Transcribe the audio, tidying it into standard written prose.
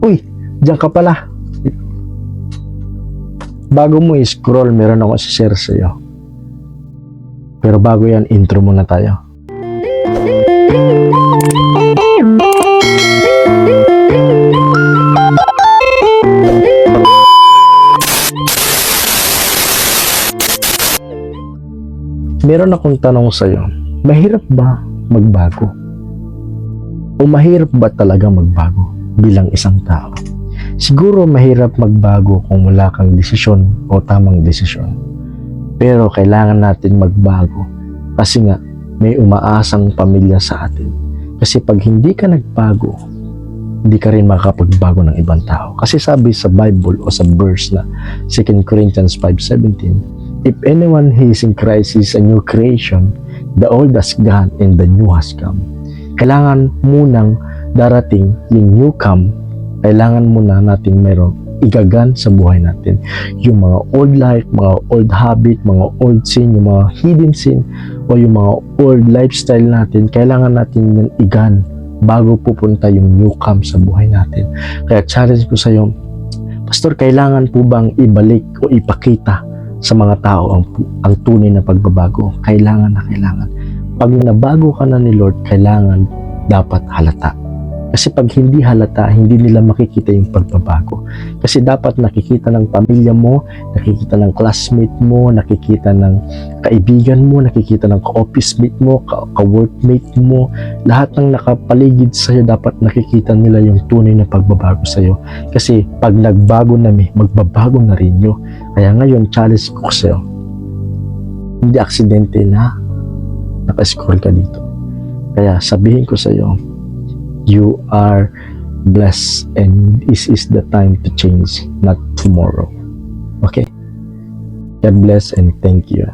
Uy, diyan ka pala. Bago mo i-scroll, meron ako share sa'yo. Pero bago yan, intro muna tayo. Meron akong tanong sa'yo, mahirap ba magbago? O mahirap ba talaga magbago bilang isang tao? Siguro mahirap magbago kung wala kang desisyon o tamang desisyon. Pero kailangan natin magbago kasi nga may umaasang pamilya sa atin. Kasi pag hindi ka nagbago, hindi ka rin makakapagbago ng ibang tao. Kasi sabi sa Bible o sa verse na 2 Corinthians 5:17, if anyone is in Christ is a new creation, the old has gone and the new has come. Kailangan munang darating yung new come, kailangan muna natin meron igagan sa buhay natin. Yung mga old life, mga old habit, mga old sin, yung mga hidden sin, o yung mga old lifestyle natin, kailangan natin yung igan bago pupunta yung new come sa buhay natin. Kaya challenge ko sa iyo, Pastor, kailangan po bang ibalik o ipakita sa mga tao ang tunay na pagbabago? Kailangan na kailangan. Pag nabago ka na ni Lord, kailangan dapat halata. Kasi pag hindi halata, hindi nila makikita yung pagbabago. Kasi dapat nakikita ng pamilya mo, nakikita ng classmate mo, nakikita ng kaibigan mo, nakikita ng ka-office mate mo, ka-workmate mo. Lahat ng nakapaligid sa'yo, dapat nakikita nila yung tunay na pagbabago sa'yo. Kasi pag nagbago na magbabago na rin nyo. Kaya ngayon, challenge ko sa'yo. Hindi aksidente na naka-scroll ka dito. Kaya sabihin ko sa'yo, you are blessed and this is the time to change, not tomorrow. Okay? God bless and thank you.